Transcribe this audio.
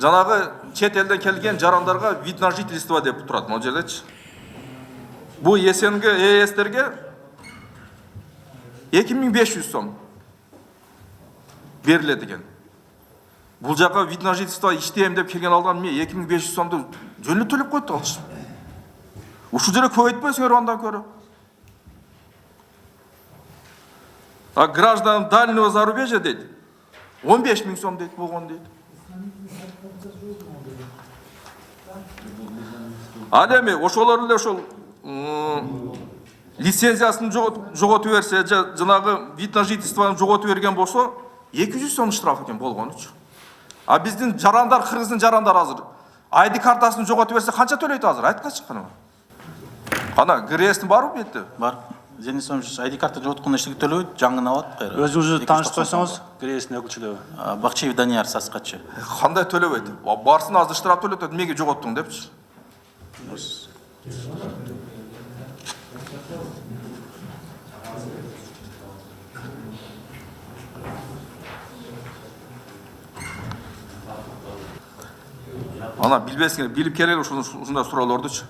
Жанагы чет элден келген жарандарга вид на жительство деп турат могу жердечи. Бул СНГ ЭСтерге 2500 сом берилет экен. Бул жака вид на жительство иштейм деп келген алган мен 2500 сомду жөнү төлөп койду алчы. Ушул жерге көбөйтпөсүңөр андан көрө. А граждан дальнего зарубежья дейт 15 000 сом дейт, болгон дейт. Ал эми ошолор эле ошол лицензиясын жоготуп берсе, жанагы вид на жительствону жоготуп берген болсо 200 сом штраф экен болгонучу. А биздин жарандар, кыргыздын жарандары азыр ID картасын жоготуп берсе канча төлөйт азыр? Айткачы кана. Кана ГРСтин барбы бу жерде? Бар. Денис Сомович, ID карта жоткондо эчтеке төлөбөйт, жаңын алат кайра. Өзүңүздү таанышып койсоңуз, ГРСтин өкүлчүлүгү. Бакчиев Данияр Саскачы. Кандай төлөбөйт? Барсын азыр штраф төлөтөт, эмнеге жоготтуң депчи. Ана билбесиңер, билип келели ушундай суроолордучу.